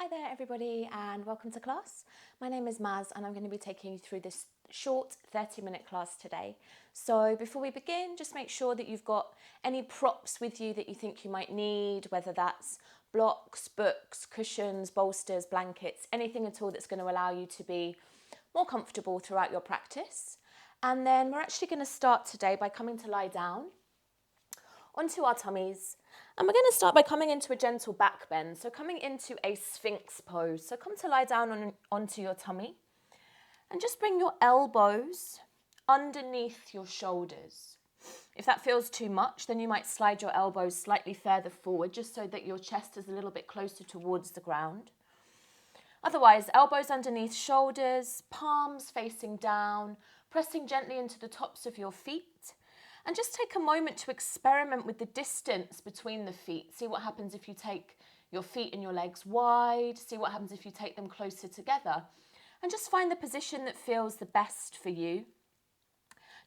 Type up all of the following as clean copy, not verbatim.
Hi there everybody and welcome to class. My name is Maz and I'm going to be taking you through this short 30-minute class today. So before we begin, just make sure that you've got any props with you that you think you might need, whether that's blocks, books, cushions, bolsters, blankets, anything at all that's going to allow you to be more comfortable throughout your practice. And then we're actually going to start today by coming to lie down onto our tummies. And we're going to start by coming into a gentle back bend. So coming into a sphinx pose. So come to lie down onto your tummy and just bring your elbows underneath your shoulders. If that feels too much, then you might slide your elbows slightly further forward just so that your chest is a little bit closer towards the ground. Otherwise, elbows underneath shoulders, palms facing down, pressing gently into the tops of your feet. And just take a moment to experiment with the distance between the feet. See what happens if you take your feet and your legs wide. See what happens if you take them closer together. And just find the position that feels the best for you.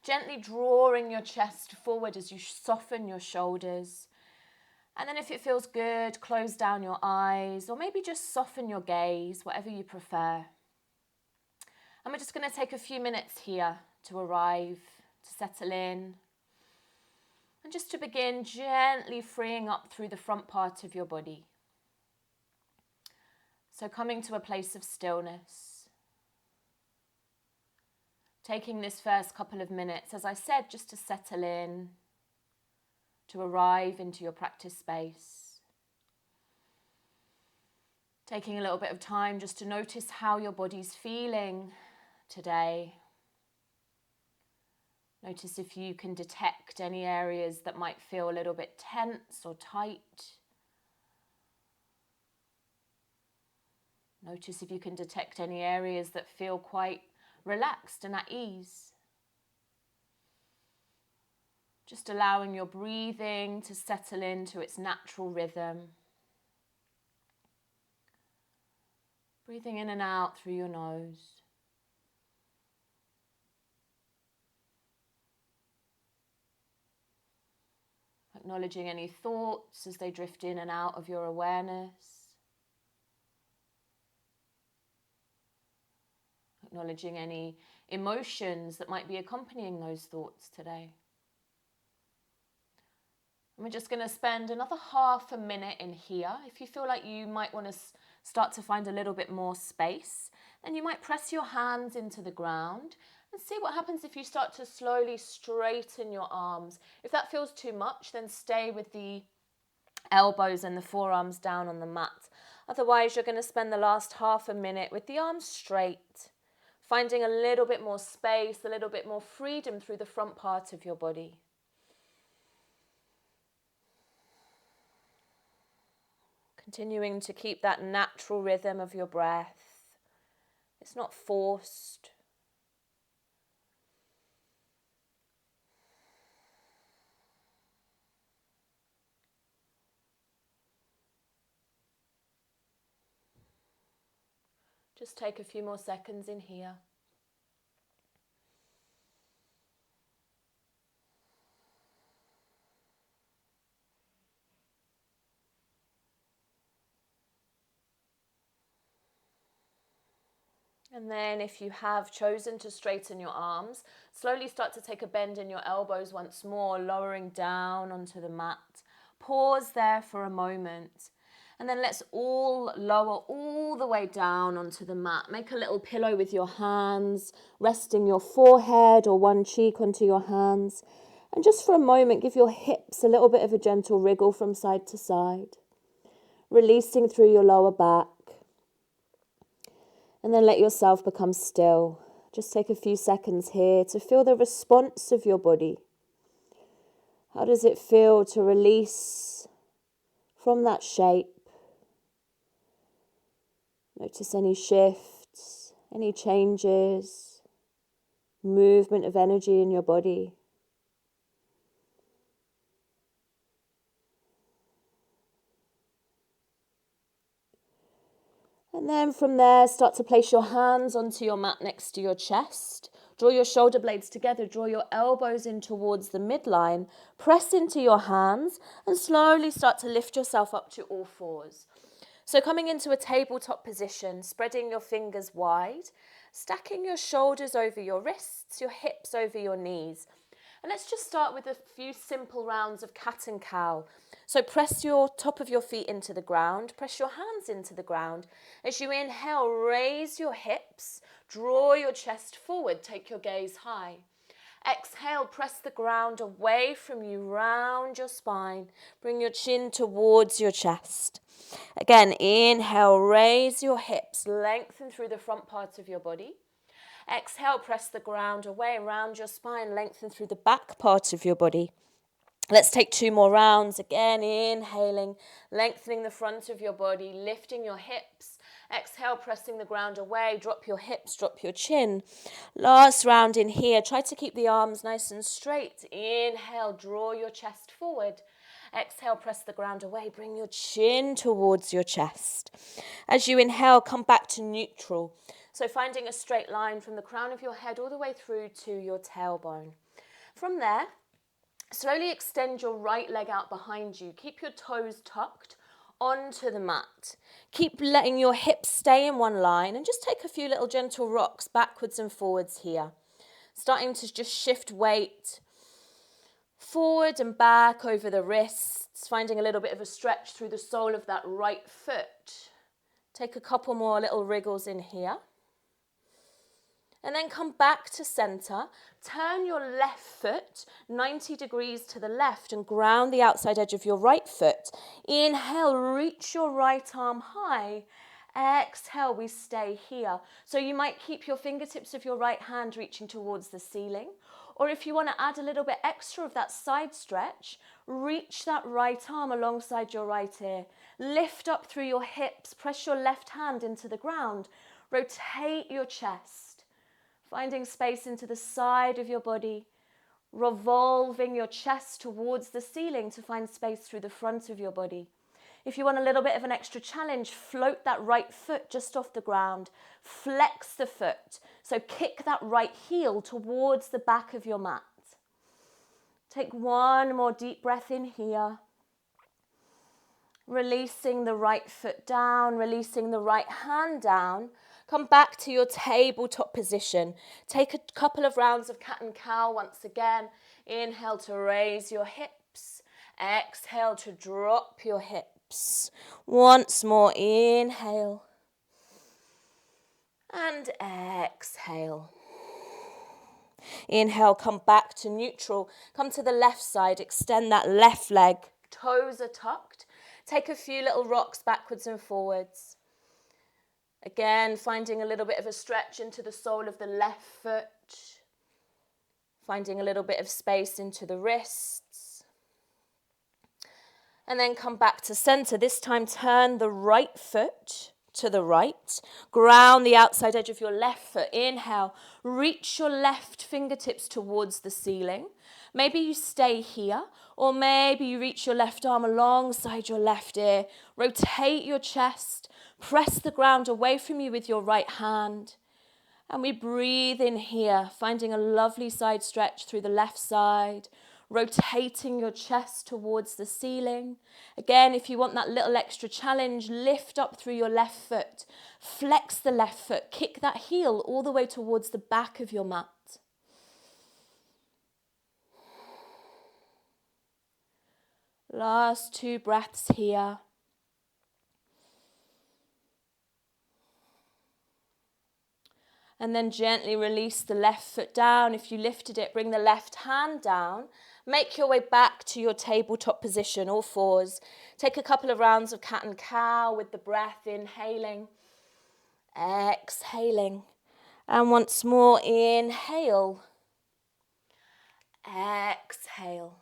Gently drawing your chest forward as you soften your shoulders. And then if it feels good, close down your eyes or maybe just soften your gaze, whatever you prefer. And we're just going to take a few minutes here to arrive, to settle in. And just to begin, gently freeing up through the front part of your body. So coming to a place of stillness. Taking this first couple of minutes, as I said, just to settle in, to arrive into your practice space. Taking a little bit of time just to notice how your body's feeling today. Notice if you can detect any areas that might feel a little bit tense or tight. Notice if you can detect any areas that feel quite relaxed and at ease. Just allowing your breathing to settle into its natural rhythm. Breathing in and out through your nose. Acknowledging any thoughts as they drift in and out of your awareness. Acknowledging any emotions that might be accompanying those thoughts today. And we're just going to spend another half a minute in here. If you feel like you might want to start to find a little bit more space, then you might press your hands into the ground and see what happens if you start to slowly straighten your arms. If that feels too much, then stay with the elbows and the forearms down on the mat. Otherwise, you're going to spend the last half a minute with the arms straight, finding a little bit more space, a little bit more freedom through the front part of your body. Continuing to keep that natural rhythm of your breath. It's not forced. Just take a few more seconds in here. And then if you have chosen to straighten your arms, slowly start to take a bend in your elbows once more, lowering down onto the mat. Pause there for a moment. And then let's all lower all the way down onto the mat. Make a little pillow with your hands, resting your forehead or one cheek onto your hands. And just for a moment, give your hips a little bit of a gentle wriggle from side to side. Releasing through your lower back. And then let yourself become still. Just take a few seconds here to feel the response of your body. How does it feel to release from that shape? Notice any shifts, any changes, movement of energy in your body. And then from there, start to place your hands onto your mat next to your chest. Draw your shoulder blades together, draw your elbows in towards the midline, press into your hands and slowly start to lift yourself up to all fours. So coming into a tabletop position, spreading your fingers wide, stacking your shoulders over your wrists, your hips over your knees. And let's just start with a few simple rounds of cat and cow. So press your top of your feet into the ground, press your hands into the ground. As you inhale, raise your hips, draw your chest forward, take your gaze high. Exhale, press the ground away from you, round your spine. Bring your chin towards your chest. Again, inhale, raise your hips, lengthen through the front part of your body. Exhale, press the ground away, round your spine, lengthen through the back part of your body. Let's take 2 more rounds. Again, inhaling, lengthening the front of your body, lifting your hips. Exhale, pressing the ground away, drop your hips, drop your chin. Last round in here, try to keep the arms nice and straight. Inhale, draw your chest forward. Exhale, press the ground away, bring your chin towards your chest. As you inhale, come back to neutral. So finding a straight line from the crown of your head all the way through to your tailbone. From there, slowly extend your right leg out behind you. Keep your toes tucked onto the mat. Keep letting your hips stay in one line and just take a few little gentle rocks backwards and forwards here. Starting to just shift weight forward and back over the wrists, finding a little bit of a stretch through the sole of that right foot. Take a couple more little wriggles in here. And then come back to center. Turn your left foot 90 degrees to the left and ground the outside edge of your right foot. Inhale, reach your right arm high. Exhale, we stay here. So you might keep your fingertips of your right hand reaching towards the ceiling. Or if you want to add a little bit extra of that side stretch, reach that right arm alongside your right ear. Lift up through your hips. Press your left hand into the ground. Rotate your chest. Finding space into the side of your body, revolving your chest towards the ceiling to find space through the front of your body. If you want a little bit of an extra challenge, float that right foot just off the ground. Flex the foot. So kick that right heel towards the back of your mat. Take 1 more deep breath in here. Releasing the right foot down, releasing the right hand down. Come back to your tabletop position. Take a couple of rounds of cat and cow once again. Inhale to raise your hips. Exhale to drop your hips. Once more, inhale. And exhale. Inhale, come back to neutral. Come to the left side, extend that left leg. Toes are tucked. Take a few little rocks backwards and forwards. Again, finding a little bit of a stretch into the sole of the left foot. Finding a little bit of space into the wrists. And then come back to center. This time turn the right foot to the right. Ground the outside edge of your left foot. Inhale. Reach your left fingertips towards the ceiling. Maybe you stay here, or maybe you reach your left arm alongside your left ear. Rotate your chest. Press the ground away from you with your right hand. And we breathe in here, finding a lovely side stretch through the left side, rotating your chest towards the ceiling. Again, if you want that little extra challenge, lift up through your left foot. Flex the left foot. Kick that heel all the way towards the back of your mat. Last 2 breaths here. And then gently release the left foot down. If you lifted it, bring the left hand down. Make your way back to your tabletop position, all fours. Take a couple of rounds of cat and cow with the breath, inhaling, exhaling. And once more, inhale, exhale.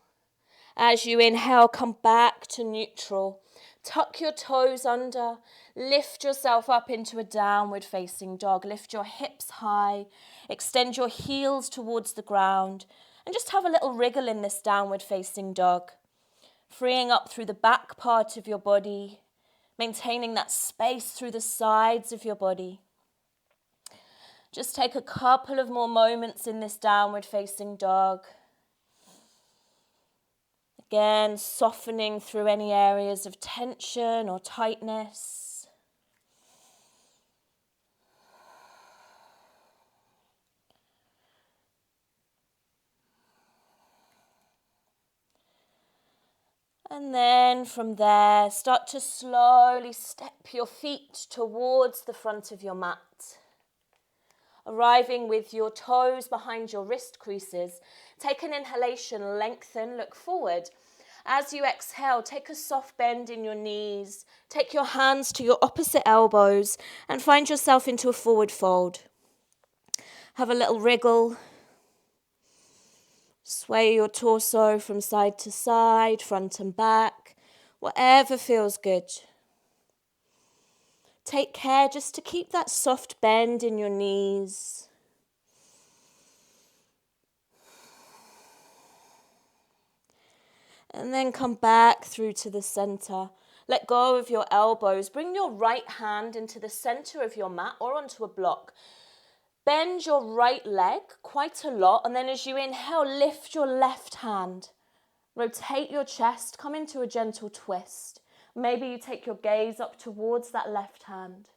As you inhale, come back to neutral. Tuck your toes under. Lift yourself up into a downward facing dog. Lift your hips high. Extend your heels towards the ground. And just have a little wriggle in this downward facing dog. Freeing up through the back part of your body. Maintaining that space through the sides of your body. Just take a couple of more moments in this downward facing dog. Again, softening through any areas of tension or tightness. And then from there, start to slowly step your feet towards the front of your mat. Arriving with your toes behind your wrist creases. Take an inhalation, lengthen, look forward. As you exhale, take a soft bend in your knees. Take your hands to your opposite elbows and find yourself into a forward fold. Have a little wriggle. Sway your torso from side to side, front and back, whatever feels good. Take care just to keep that soft bend in your knees. And then come back through to the center. Let go of your elbows. Bring your right hand into the center of your mat or onto a block. Bend your right leg quite a lot, and then as you inhale, lift your left hand. Rotate your chest, come into a gentle twist. Maybe you take your gaze up towards that left hand.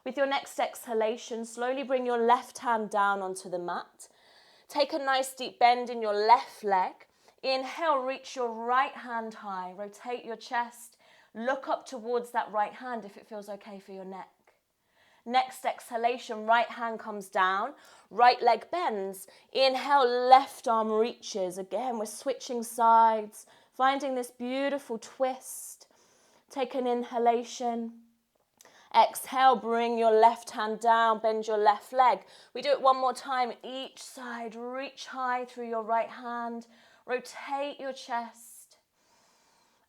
With your next exhalation, slowly bring your left hand down onto the mat. Take a nice deep bend in your left leg. Inhale, reach your right hand high. Rotate your chest. Look up towards that right hand if it feels okay for your neck. Next exhalation, right hand comes down, right leg bends. Inhale, left arm reaches. Again, we're switching sides, finding this beautiful twist. Take an inhalation. Exhale, bring your left hand down, bend your left leg. We do it one more time, each side. Reach high through your right hand. Rotate your chest.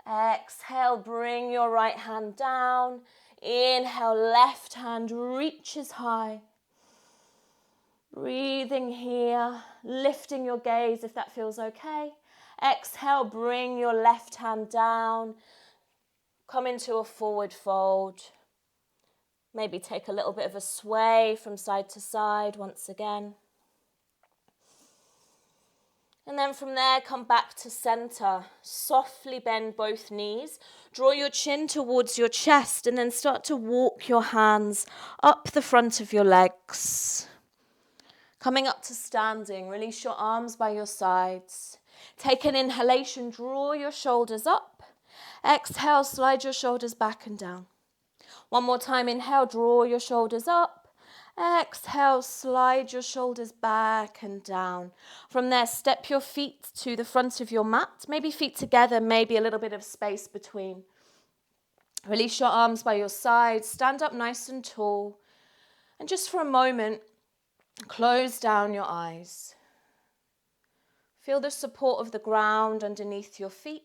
Exhale, bring your right hand down. Inhale, left hand reaches high. Breathing here, lifting your gaze if that feels okay. Exhale, bring your left hand down. Come into a forward fold. Maybe take a little bit of a sway from side to side once again. And then from there, come back to center. Softly bend both knees. Draw your chin towards your chest and then start to walk your hands up the front of your legs. Coming up to standing, release your arms by your sides. Take an inhalation, draw your shoulders up. Exhale, slide your shoulders back and down. One more time, inhale, draw your shoulders up. Exhale, slide your shoulders back and down. From there, step your feet to the front of your mat. Maybe feet together, maybe a little bit of space between. Release your arms by your sides. Stand up nice and tall. And just for a moment, close down your eyes. Feel the support of the ground underneath your feet.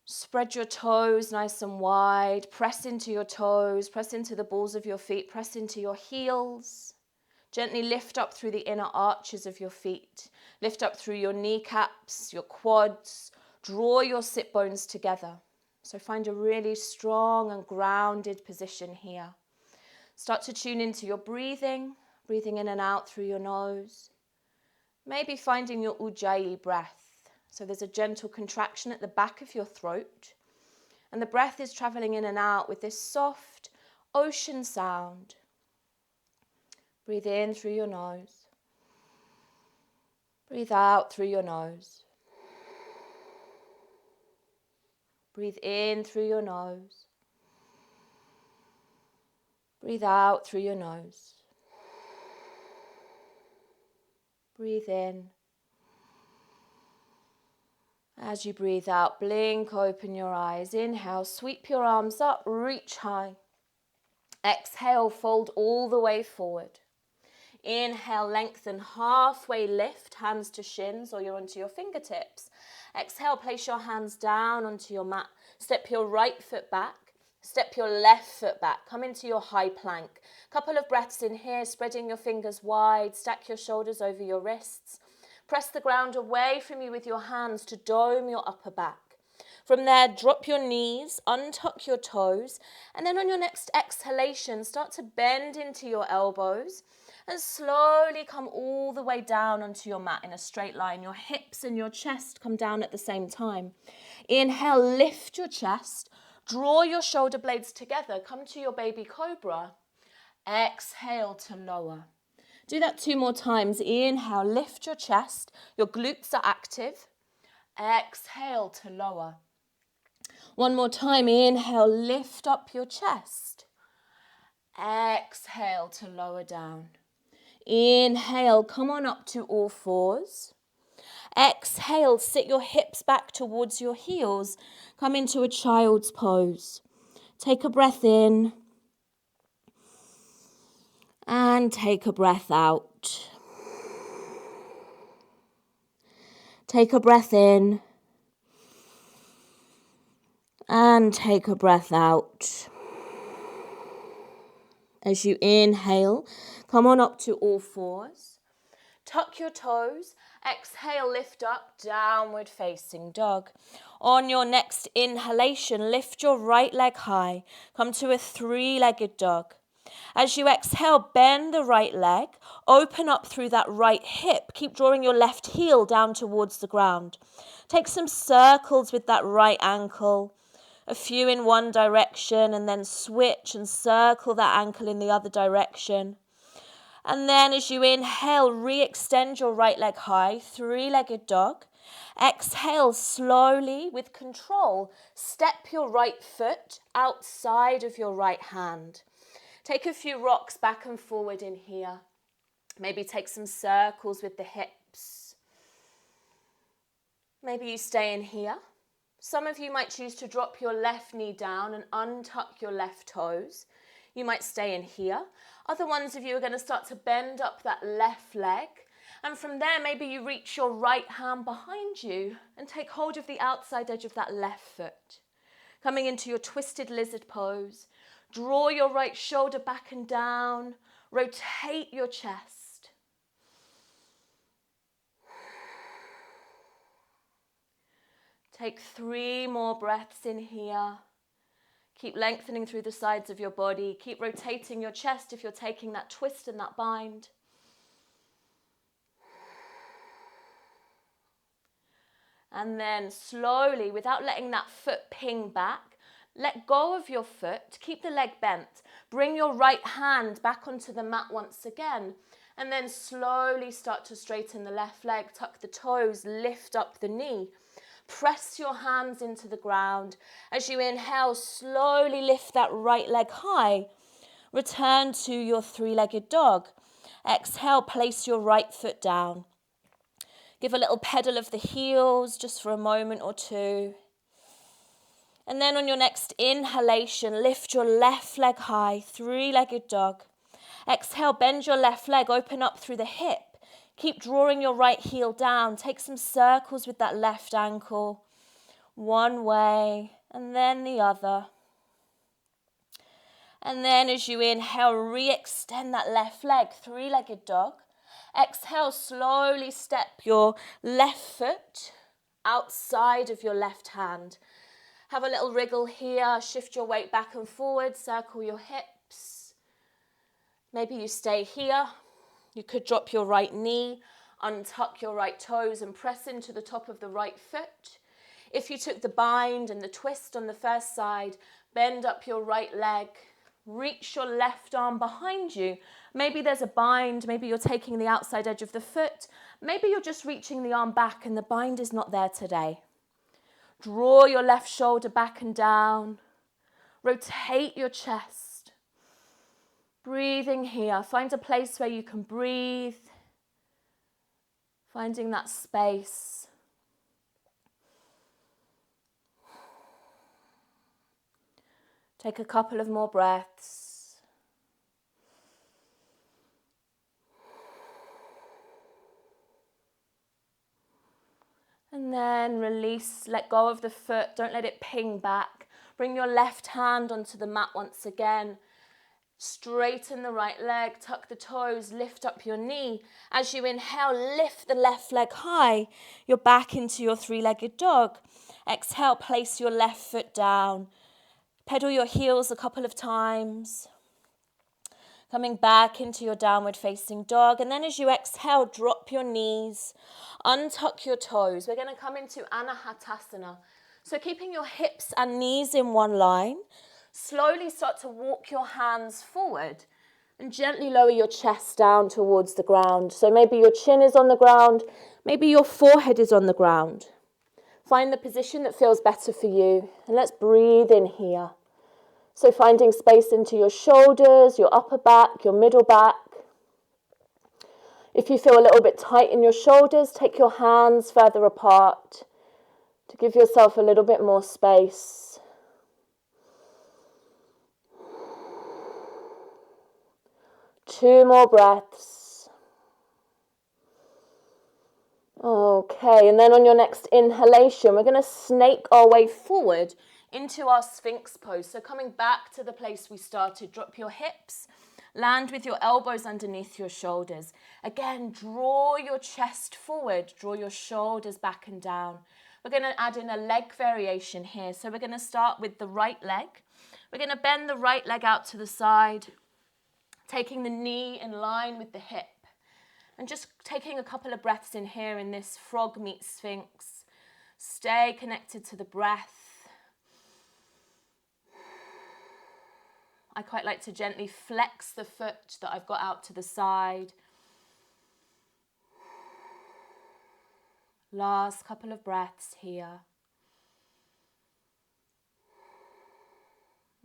Spread your toes nice and wide. Press into your toes. Press into the balls of your feet. Press into your heels. Gently lift up through the inner arches of your feet. Lift up through your kneecaps, your quads. Draw your sit bones together. So find a really strong and grounded position here. Start to tune into your breathing. Breathing in and out through your nose. Maybe finding your Ujjayi breath. So there's a gentle contraction at the back of your throat. And the breath is traveling in and out with this soft ocean sound. Breathe in through your nose. Breathe out through your nose. Breathe in through your nose. Breathe out through your nose. Breathe in. As you breathe out, blink, open your eyes. Inhale, sweep your arms up, reach high. Exhale, fold all the way forward. Inhale, lengthen, halfway lift, hands to shins or you're onto your fingertips. Exhale, place your hands down onto your mat. Step your right foot back. Step your left foot back. Come into your high plank. Couple of breaths in here, spreading your fingers wide. Stack your shoulders over your wrists. Press the ground away from you with your hands to dome your upper back. From there, drop your knees, untuck your toes, and then on your next exhalation, start to bend into your elbows and slowly come all the way down onto your mat in a straight line. Your hips and your chest come down at the same time. Inhale, lift your chest, draw your shoulder blades together, come to your baby cobra. Exhale to lower. Do that 2 more times. Inhale, lift your chest. Your glutes are active. Exhale to lower. One more time, inhale, lift up your chest. Exhale to lower down. Inhale, come on up to all fours. Exhale, sit your hips back towards your heels. Come into a child's pose. Take a breath in. And take a breath out. Take a breath in. And take a breath out. As you inhale, come on up to all fours. Tuck your toes. Exhale, lift up, downward facing dog. On your next inhalation, lift your right leg high. Come to a three-legged dog. As you exhale, bend the right leg. Open up through that right hip. Keep drawing your left heel down towards the ground. Take some circles with that right ankle. A few in one direction, and then switch and circle that ankle in the other direction. And then as you inhale, re-extend your right leg high, three-legged dog. Exhale slowly with control. Step your right foot outside of your right hand. Take a few rocks back and forward in here. Maybe take some circles with the hips. Maybe you stay in here. Some of you might choose to drop your left knee down and untuck your left toes. You might stay in here. Other ones of you are going to start to bend up that left leg. And from there, maybe you reach your right hand behind you and take hold of the outside edge of that left foot. Coming into your twisted lizard pose. Draw your right shoulder back and down. Rotate your chest. Take 3 more breaths in here. Keep lengthening through the sides of your body. Keep rotating your chest if you're taking that twist and that bind. And then slowly, without letting that foot ping back, let go of your foot. Keep the leg bent. Bring your right hand back onto the mat once again. And then slowly start to straighten the left leg. Tuck the toes, lift up the knee. Press your hands into the ground. As you inhale, slowly lift that right leg high. Return to your three-legged dog. Exhale, place your right foot down. Give a little pedal of the heels just for a moment or two. And then on your next inhalation, lift your left leg high, three-legged dog. Exhale, bend your left leg, open up through the hip. Keep drawing your right heel down. Take some circles with that left ankle. One way and then the other. And then as you inhale, re-extend that left leg, three-legged dog. Exhale, slowly step your left foot outside of your left hand. Have a little wriggle here. Shift your weight back and forward. Circle your hips. Maybe you stay here. You could drop your right knee, untuck your right toes and press into the top of the right foot. If you took the bind and the twist on the first side, bend up your right leg, reach your left arm behind you. Maybe there's a bind, maybe you're taking the outside edge of the foot, maybe you're just reaching the arm back and the bind is not there today. Draw your left shoulder back and down, rotate your chest. Breathing here, find a place where you can breathe, finding that space. Take a couple of more breaths. And then release, let go of the foot, don't let it ping back. Bring your left hand onto the mat once again. Straighten the right leg, tuck the toes, lift up your knee. As you inhale, lift the left leg high. You're back into your three-legged dog. Exhale, place your left foot down. Pedal your heels a couple of times. Coming back into your downward facing dog. And then as you exhale, drop your knees, untuck your toes. We're going to come into Anahatasana. So keeping your hips and knees in one line. Slowly start to walk your hands forward and gently lower your chest down towards the ground. So maybe your chin is on the ground, maybe your forehead is on the ground. Find the position that feels better for you. And let's breathe in here. So finding space into your shoulders, your upper back, your middle back. If you feel a little bit tight in your shoulders, take your hands further apart to give yourself a little bit more space. Two more breaths. Okay, and then on your next inhalation, we're going to snake our way forward into our Sphinx pose. So coming back to the place we started, drop your hips, land with your elbows underneath your shoulders. Again, draw your chest forward, draw your shoulders back and down. We're going to add in a leg variation here. So we're going to start with the right leg. We're going to bend the right leg out to the side, taking the knee in line with the hip. And just taking a couple of breaths in here in this frog meets Sphinx. Stay connected to the breath. I quite like to gently flex the foot that I've got out to the side. Last couple of breaths here.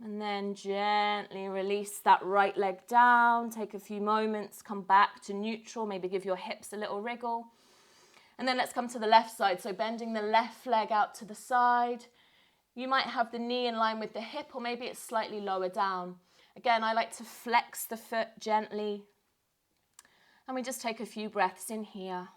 And then gently release that right leg down. Take a few moments, come back to neutral, maybe give your hips a little wriggle. And then let's come to the left side. So bending the left leg out to the side. You might have the knee in line with the hip, or maybe it's slightly lower down. Again, I like to flex the foot gently. And we just take a few breaths in here.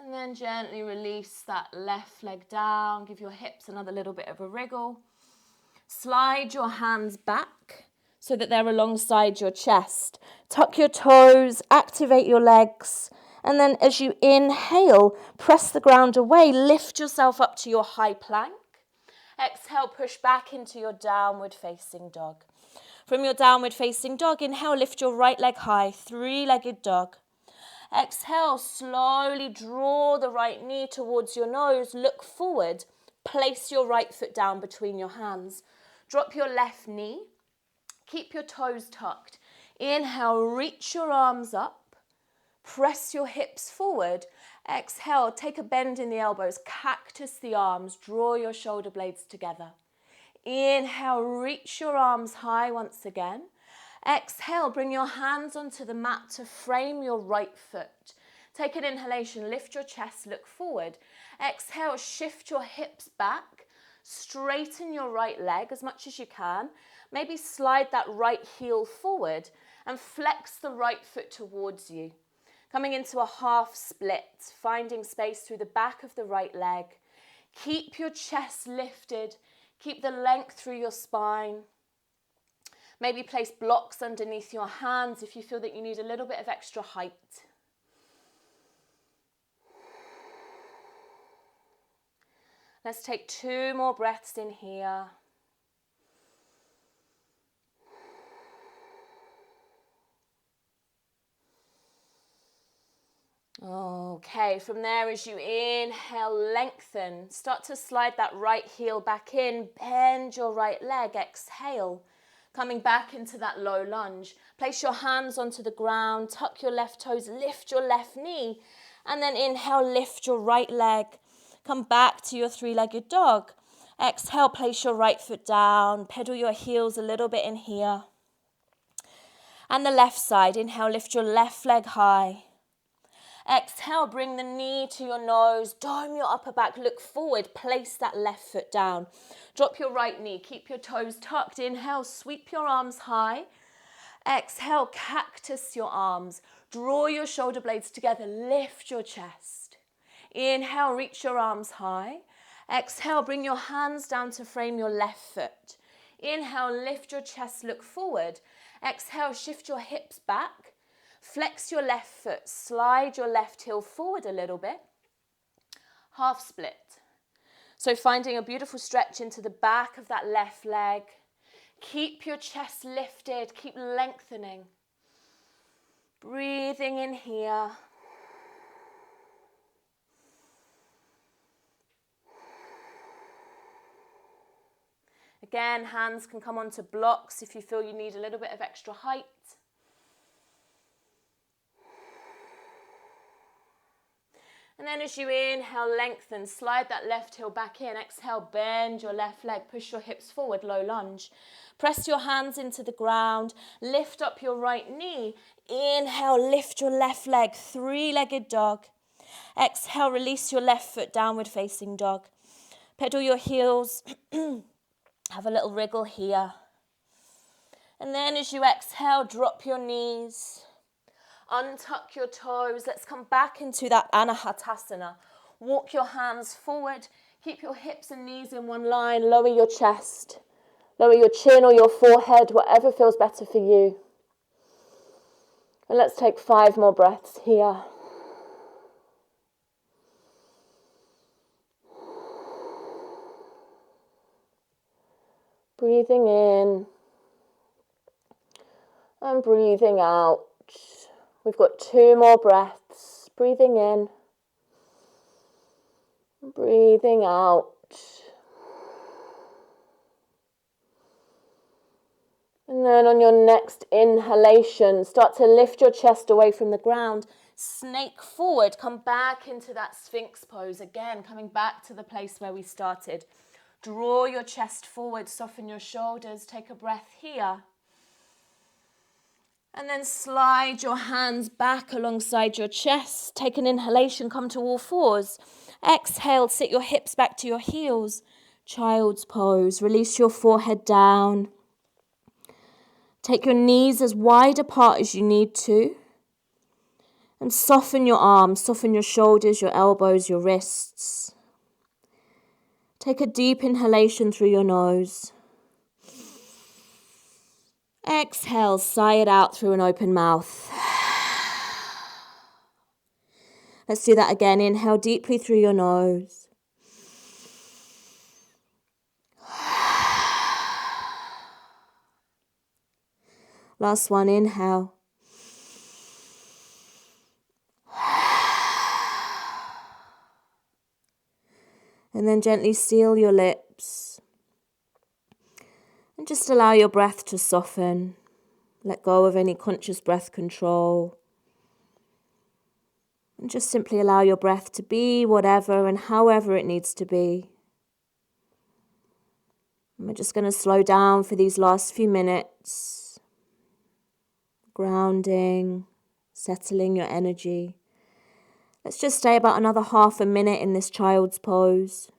And then gently release that left leg down. Give your hips another little bit of a wriggle. Slide your hands back so that they're alongside your chest. Tuck your toes, activate your legs. And then as you inhale, press the ground away. Lift yourself up to your high plank. Exhale, push back into your downward facing dog. From your downward facing dog, inhale, lift your right leg high, three-legged dog. Exhale, slowly draw the right knee towards your nose, look forward, place your right foot down between your hands. Drop your left knee, keep your toes tucked. Inhale, reach your arms up, press your hips forward. Exhale, take a bend in the elbows, cactus the arms, draw your shoulder blades together. Inhale, reach your arms high once again. Exhale, bring your hands onto the mat to frame your right foot. Take an inhalation, lift your chest, look forward. Exhale, shift your hips back, straighten your right leg as much as you can. Maybe slide that right heel forward and flex the right foot towards you. Coming into a half split, finding space through the back of the right leg. Keep your chest lifted, keep the length through your spine. Maybe place blocks underneath your hands if you feel that you need a little bit of extra height. Let's take two more breaths in here. Okay, from there as you inhale, lengthen. Start to slide that right heel back in. Bend your right leg. Exhale. Coming back into that low lunge. Place your hands onto the ground, tuck your left toes, lift your left knee, and then inhale, lift your right leg. Come back to your three-legged dog. Exhale, place your right foot down, pedal your heels a little bit in here. And the left side, inhale, lift your left leg high. Exhale, bring the knee to your nose, dome your upper back, look forward, place that left foot down. Drop your right knee, keep your toes tucked. Inhale, sweep your arms high. Exhale, cactus your arms. Draw your shoulder blades together, lift your chest. Inhale, reach your arms high. Exhale, bring your hands down to frame your left foot. Inhale, lift your chest, look forward. Exhale, shift your hips back. Flex your left foot, slide your left heel forward a little bit. Half split. So finding a beautiful stretch into the back of that left leg. Keep your chest lifted, keep lengthening. Breathing in here. Again, hands can come onto blocks if you feel you need a little bit of extra height. And then as you inhale, lengthen, slide that left heel back in. Exhale, bend your left leg, push your hips forward, low lunge. Press your hands into the ground, lift up your right knee. Inhale, lift your left leg, three-legged dog. Exhale, release your left foot, downward facing dog. Pedal your heels, have a little wriggle here. And then as you exhale, drop your knees. Untuck your toes. Let's come back into that Anahatasana. Walk your hands forward. Keep your hips and knees in one line. Lower your chest. Lower your chin or your forehead, whatever feels better for you. And let's take 5 more breaths here. Breathing in and breathing out. We've got 2 more breaths. Breathing in, breathing out. And then on your next inhalation, start to lift your chest away from the ground. Snake forward, come back into that Sphinx pose. Again, coming back to the place where we started. Draw your chest forward, soften your shoulders. Take a breath here. And then slide your hands back alongside your chest. Take an inhalation, come to all fours. Exhale, sit your hips back to your heels. Child's pose. Release your forehead down. Take your knees as wide apart as you need to. And soften your arms, soften your shoulders, your elbows, your wrists. Take a deep inhalation through your nose. Exhale, sigh it out through an open mouth. Let's do that again. Inhale deeply through your nose. Last one, inhale. And then gently seal your lips. And just allow your breath to soften. Let go of any conscious breath control. And just simply allow your breath to be whatever and however it needs to be. And we're just going to slow down for these last few minutes. Grounding, settling your energy. Let's just stay about another half a minute in this child's pose.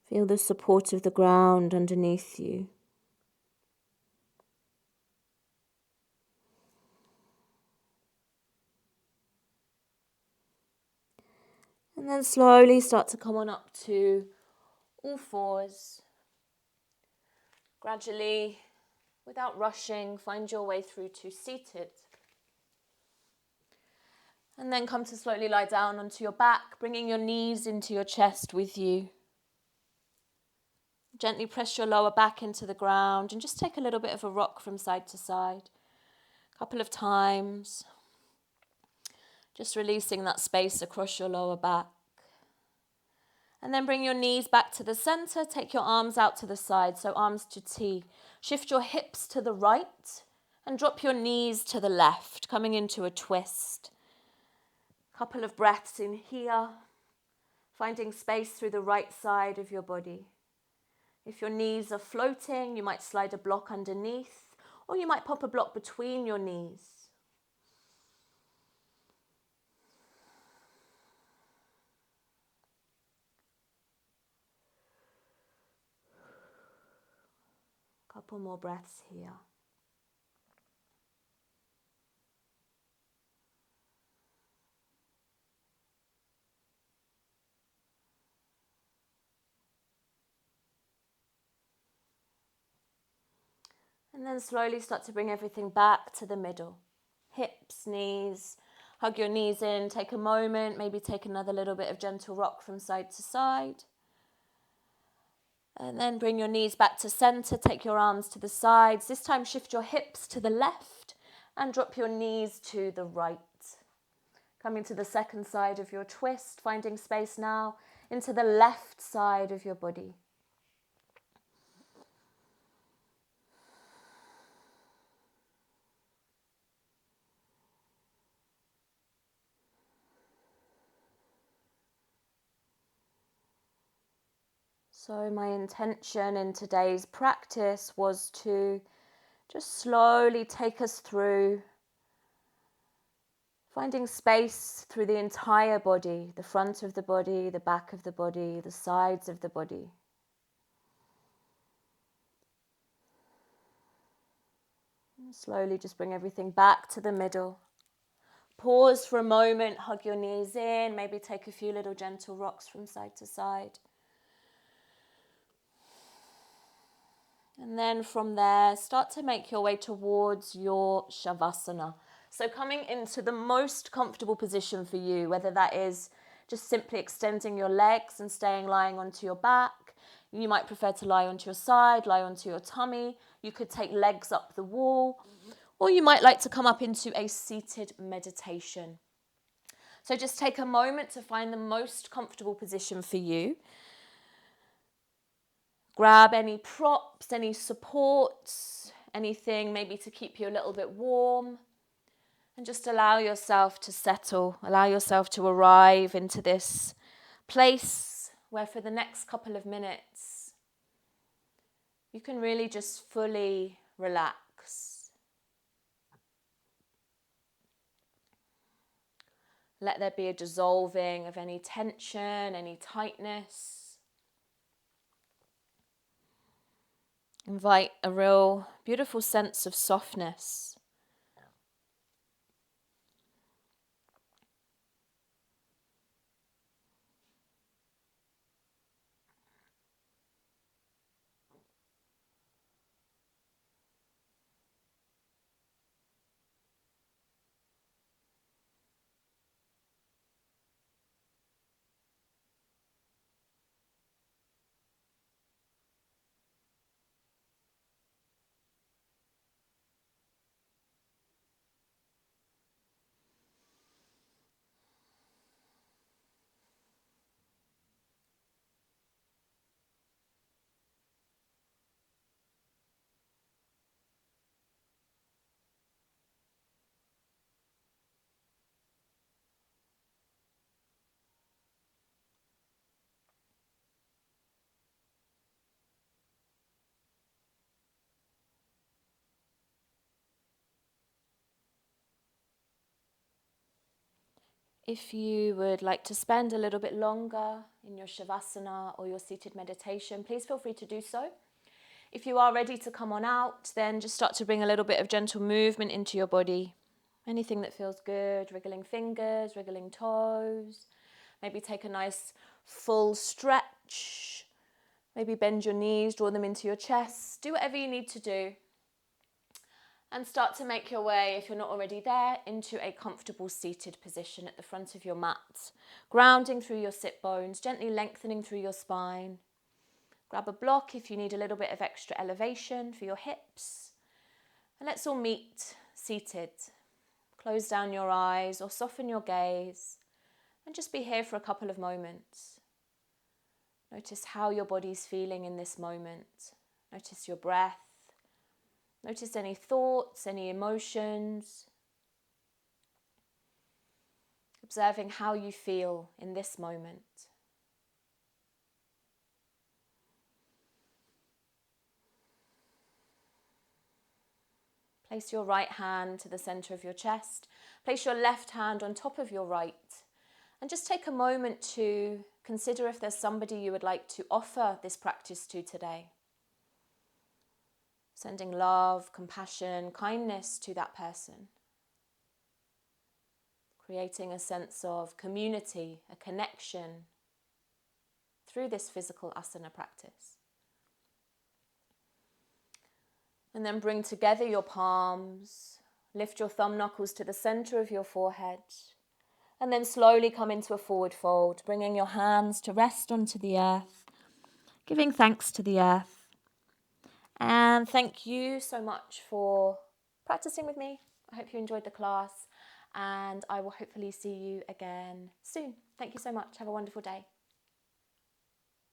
Feel the support of the ground underneath you. And then slowly start to come on up to all fours. Gradually, without rushing, find your way through to seated. And then come to slowly lie down onto your back, bringing your knees into your chest with you. Gently press your lower back into the ground and just take a little bit of a rock from side to side. A couple of times. Just releasing that space across your lower back. And then bring your knees back to the center. Take your arms out to the side, so arms to T. Shift your hips to the right and drop your knees to the left, coming into a twist. Couple of breaths in here, finding space through the right side of your body. If your knees are floating, you might slide a block underneath, or you might pop a block between your knees. Couple more breaths here. And then slowly start to bring everything back to the middle. Hips, knees, hug your knees in, take a moment, maybe take another little bit of gentle rock from side to side. And then bring your knees back to center, take your arms to the sides. This time shift your hips to the left and drop your knees to the right. Coming to the second side of your twist, finding space now into the left side of your body. So my intention in today's practice was to just slowly take us through finding space through the entire body, the front of the body, the back of the body, the sides of the body. And slowly just bring everything back to the middle. Pause for a moment, hug your knees in, maybe take a few little gentle rocks from side to side. And then from there, start to make your way towards your Shavasana. So coming into the most comfortable position for you, whether that is just simply extending your legs and staying lying onto your back. You might prefer to lie onto your side, lie onto your tummy. You could take legs up the wall, or you might like to come up into a seated meditation. So just take a moment to find the most comfortable position for you. Grab any props, any supports, anything maybe to keep you a little bit warm. And just allow yourself to settle, allow yourself to arrive into this place where for the next couple of minutes, you can really just fully relax. Let there be a dissolving of any tension, any tightness. Invite a real beautiful sense of softness. If you would like to spend a little bit longer in your Shavasana or your seated meditation, please feel free to do so. If you are ready to come on out, then just start to bring a little bit of gentle movement into your body. Anything that feels good, wriggling fingers, wriggling toes. Maybe take a nice full stretch. Maybe bend your knees, draw them into your chest. Do whatever you need to do. And start to make your way, if you're not already there, into a comfortable seated position at the front of your mat. Grounding through your sit bones, gently lengthening through your spine. Grab a block if you need a little bit of extra elevation for your hips. And let's all meet seated. Close down your eyes or soften your gaze and just be here for a couple of moments. Notice how your body's feeling in this moment. Notice your breath. Notice any thoughts, any emotions. Observing how you feel in this moment. Place your right hand to the center of your chest. Place your left hand on top of your right. And just take a moment to consider if there's somebody you would like to offer this practice to today. Sending love, compassion, kindness to that person. Creating a sense of community, a connection through this physical asana practice. And then bring together your palms, lift your thumb knuckles to the center of your forehead, and then slowly come into a forward fold, bringing your hands to rest onto the earth, giving thanks to the earth. And thank you so much for practicing with me. I hope you enjoyed the class, and I will hopefully see you again soon. Thank you so much. Have a wonderful day.